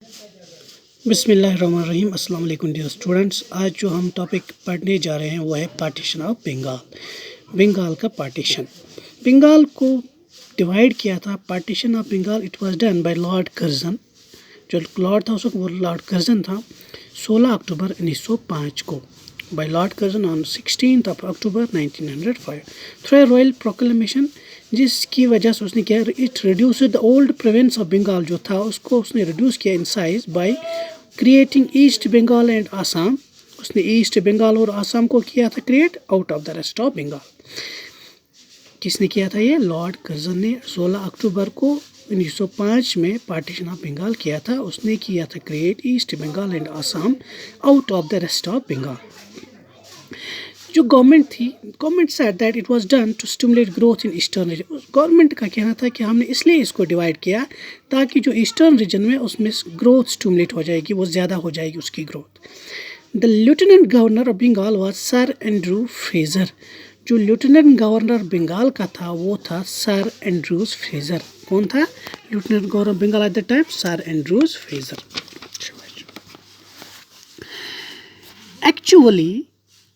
बिस्मिल्लाहिर्रहमानिर्रहीम। अस्सलाम वालेकुम डियर स्टूडेंट्स। आज जो हम टॉपिक पढ़ने जा रहे हैं वो है पार्टीशन ऑफ बंगाल। बंगाल का पार्टीशन, बंगाल को डिवाइड किया था। Partition of Bengal it was done by Lord Curzon. जो लॉर्ड था उसको वो लॉर्ड कर्जन था। 16 अक्टूबर 1905 को by Lord Curzon on 16 October 1905 through a royal proclamation, जिसकी वजह से उसने किया it reduce the old province of Bengal जो था उसको उसने रिड्यूस किया in size by creating East Bengal and Assam. उसने ईस्ट बंगाल और आसाम को किया था create out of the rest of Bengal. किसने किया था ये? लॉर्ड कर्जन ने 16 अक्टूबर को 1905 में पार्टीशन ऑफ बंगाल किया था। उसने किया था create East Bengal and Assam out of the rest of Bengal. जो गवर्नमेंट थी, government said that it was done to stimulate growth in eastern region. Government का कहना था कि हमने इसलिए इसको डिवाइड किया ताकि जो ईस्टर्न रीजन में उसमें ग्रोथ स्टिमुलेट हो जाएगी, वो ज़्यादा हो जाएगी उसकी growth. The lieutenant governor of Bengal was Sir Andrew Fraser. जो लेफ्टिनेंट गवर्नर बंगाल का था वो था सर एंड्रूज फ्रेजर। कौन था lieutenant governor Bengal at the time? Sir Andrews Fraser. Actually,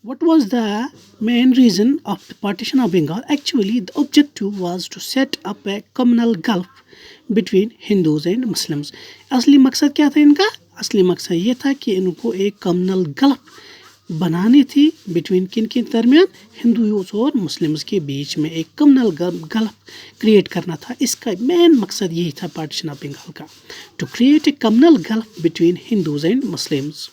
what was the main reason of the partition of Bengal? Actually, the objective was to set up a communal gulf between Hindus and Muslims. असली मकसद क्या था इनका? असली मकसद ये था कि इनको एक कम्युनल गल्फ बनानी थी बिटवीन किन के दरमियान? हिंदुओं और मुस्लिम्स के बीच में एक कम्युनल गल्फ क्रिएट करना था। इसका मेन मकसद यही था पार्टीशन ऑफ बंगाल का, to create a communal gulf between Hindus and Muslims.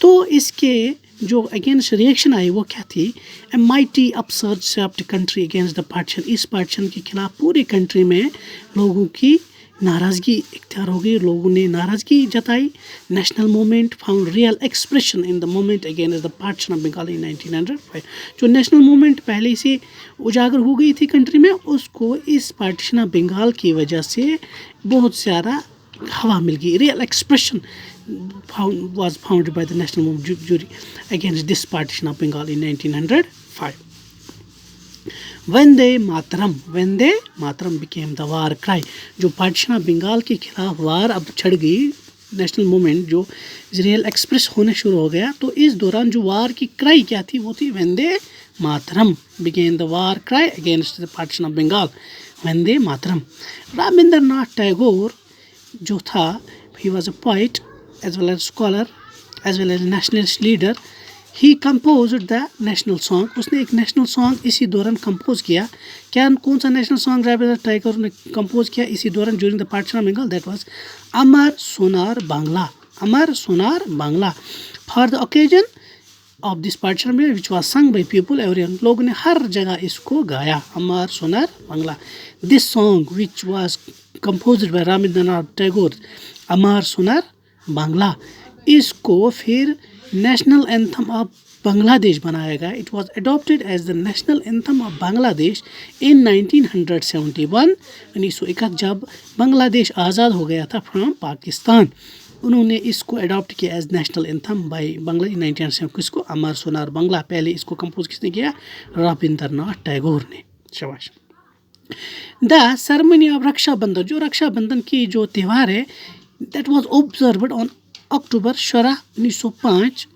तो इसके जो अगेंस्ट रिएक्शन आई वो क्या थी? A mighty upsurge swept country against the partition. इस पार्टीशन के खिलाफ पूरी कंट्री में लोगों की नाराज़गी इख्तियार हो गई, लोगों ने नाराज़गी जताई। National movement found real expression in the movement against the partition of Bengal in 1905। जो नेशनल मूवमेंट पहले से उजागर हो गई थी कंट्री में, उसको इस पार्टीशन ऑफ बंगाल की वजह से बहुत ज़्यादा हवा मिल गई। Real expression was founded by the national movement jury against this partition of Bengal in 1905. Vande Mataram became the war cry. जो पार्टीशन ऑफ बंगाल के खिलाफ वार अब छड़ गई, नेशनल मूवमेंट जो रियल एक्सप्रेस होने शुरू हो गया, तो इस दौरान जो वार की क्राई क्या थी? वो थी Vande Mataram. Began the war cry against the partition of Bengal, Vande Mataram. Rabindranath Tagore जो था, he was a poet as well as scholar as well as nationalist leader. He composed the national song. उसने एक नेशनल सॉन्ग इसी दौरान कंपोज किया। क्या कौन सा नेशनल सॉन्ग रविंद्रनाथ टैगोर ने कंपोज किया इसी दौरान during the partition of Bengal? That was Amar Sonar Bangla. Amar Sonar Bangla. For the occasion of this partition which was sung by people everyone. लोगों ने हर जगह इसको गाया, Amar Sonar Bangla. This song which was composed by Rabindranath Tagore, Amar Sonar Bangla, इसको फिर नेशनल एंथम ऑफ बांग्लादेश बनाया गया। It was adopted as the national anthem of Bangladesh in 1971। 1971 जब बांग्लादेश आज़ाद हो गया था फ्रॉम पाकिस्तान, उन्होंने इसको अडॉप्ट किया as national anthem by Bangladesh 1970। किसको? अमर सोनार बांग्ला। पहले इसको कंपोज किसने किया? रविंद्रनाथ टैगोर ने। शाबाश। द सेरेमनी ऑफ रक्षाबंधन, जो रक्षाबंधन की जो त्यौहार है, that was observed on October 16, 1905।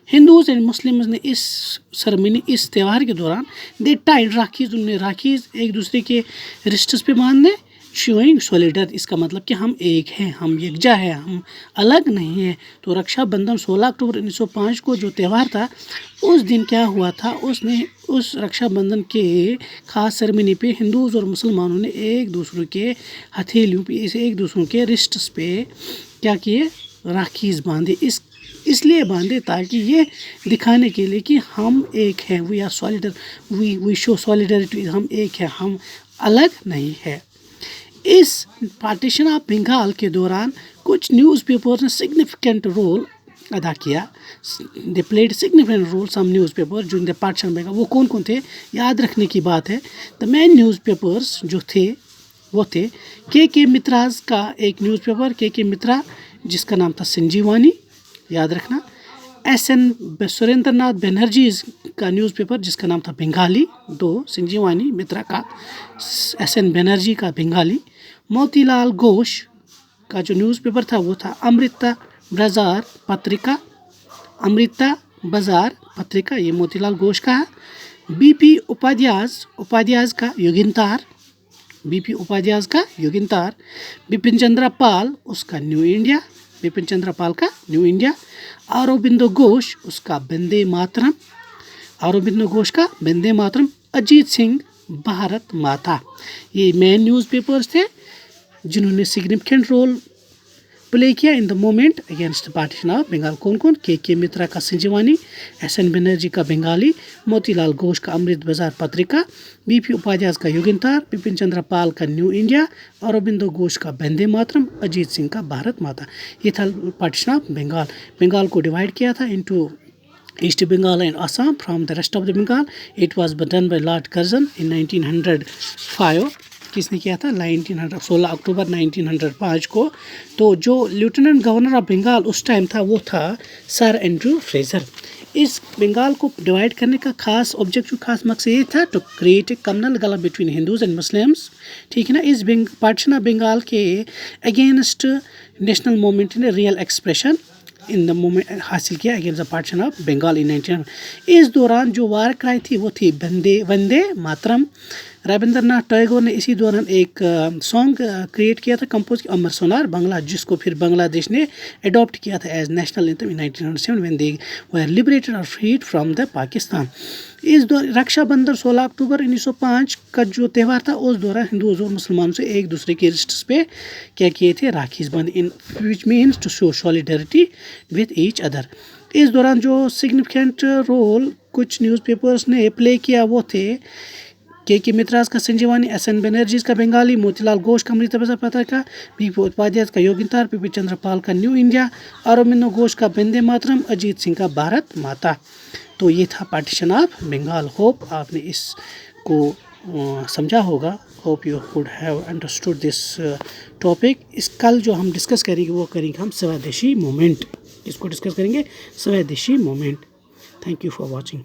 Hindus and Muslims ने इस सेरेमनी, इस त्यौहार के दौरान दे टाइड राखीज, उन्होंने राखीज एक दूसरे के रिस्ट्स पे बांधने, शोइंग सॉलिडर। इसका मतलब कि हम एक हैं, हम यकजा हैं, हम अलग नहीं हैं। तो रक्षाबंधन 16 अक्टूबर 1905 को जो त्यौहार था, उस दिन क्या हुआ था? उसने उस रक्षाबंधन के ख़ास सेरेमनी पे हिंदूज़ और मुसलमानों ने एक दूसरे के हथेलियों पे, एक दूसरों के रिस्ट्स पे क्या किए? राखीज़ बांधे। इसलिए बांधे ताकि ये दिखाने के लिए कि हम एक हैं, we are solider, we show solidarity, हम एक हैं, हम अलग नहीं है। इस पार्टीशन ऑफ बंगाल के दौरान कुछ न्यूज़पेपर्स ने सिग्निफिकेंट रोल अदा किया। They played significant role some newspaper during the partition of Bengal. वो कौन कौन थे? याद रखने की बात है। द मेन न्यूज़पेपर्स जो थे वो थे के मित्राज का एक न्यूज़पेपर, के मित्रा, जिसका नाम था संजीवानी, याद रखना। SN सुरेंद्रनाथ बनर्जी का न्यूज़पेपर जिसका नाम था बंगाली, 2 संजीवानी मित्रा का, SN बनर्जी का बंगाली। मोतीलाल घोष का जो न्यूज़पेपर था वो था अमृता बाजार पत्रिका। अमृता बाजार पत्रिका ये मोतीलाल घोष का है। बीपी उपाध्याय का युगिंतार, बीपी उपाध्याय का युगिंतार। बिपिन चंद्र पाल उसका न्यू इंडिया, बिपिन चंद्र पाल का न्यू इंडिया। अरबिंदो घोष उसका वंदे मातरम, अरबिंदो घोष का वंदे मातरम। अजीत सिंह भारत माता। ये मेन न्यूज़पेपर्स थे जिन्होंने सिग्निफिकेंट रोल प्ले किया in the movement against the partition of Bengal. कौन कौन? के मित्रा का संजीवनी, एस.एन. बनर्जी का बंगाली, मोतीलाल घोष का अमृत बाजार पत्रिका, बीपी उपाध्याय का युगिंतार, बिपिन चंद्र पाल का न्यू इंडिया, अरबिंदो घोष का वंदे मातरम, अजीत सिंह का भारत माता। ये था पार्टीशन ऑफ बंगाल। बंगाल को डिवाइड किया था into East Bengal and Assam from the rest of the Bengal. It was done by Lord Curzon in 1905. किसने किया था? 16 अक्टूबर 1905 को। तो जो लेफ्टिनेंट गवर्नर ऑफ बंगाल उस टाइम था वो था सर एंड्रू फ्रेजर। इस बंगाल को डिवाइड करने का खास ऑब्जेक्टिव, खास मकसद ये था टू क्रिएट ए कम्युनल गला बिटवीन हिंदूज एंड मुस्लिम्स। ठीक है ना। इस पार्टीशन ऑफ बंगाल के अगेंस्ट नेशनल मूवमेंट ने real expression in the movement हासिल किया against the partition of Bengal in 1900। इस दौरान जो वार क्राई थी वो थी वंदे मातरम। रविंद्रनाथ टैगोर ने इसी दौरान एक सॉन्ग क्रिएट किया था, कंपोज किया, अमर सोनार बांग्ला, जिसको फिर बांग्लादेश ने अडॉप्ट किया था as national anthem in 1907 when they were liberated और फ्रीड फ्रॉम द पाकिस्तान। इस दौरान रक्षाबंधन 16 अक्टूबर 1905 का जो त्यौहार था उस दौरान हिंदुओं और मुसलमानों से एक दूसरे के रिस्ट्स पे क्या किए थे? राखीज बंद, in which means to show solidarity with each other. इस दौरान जो सिग्निफिकेंट रोल कुछ न्यूज़पेपर्स ने प्ले किया वो थे के मित्राज का संजीवनी, एस.एन. बनर्जी का बंगाली, मोतीलाल घोष का अमृत बाजार पत्रिका, बीपी उपाध्याय का योगिंतार, बिपिन चंद्र पाल का न्यू इंडिया, अरबिंदो घोष का वंदे मातरम, अजीत सिंह का भारत माता। तो ये था पार्टीशन ऑफ बंगाल। होप आपने इसको समझा होगा। Hope you could have understood this topic. इस कल जो हम डिस्कस करेंगे वो करेंगे हम स्वदेशी मूवमेंट। इसको डिस्कस करेंगे स्वदेशी movement. Thank you for watching.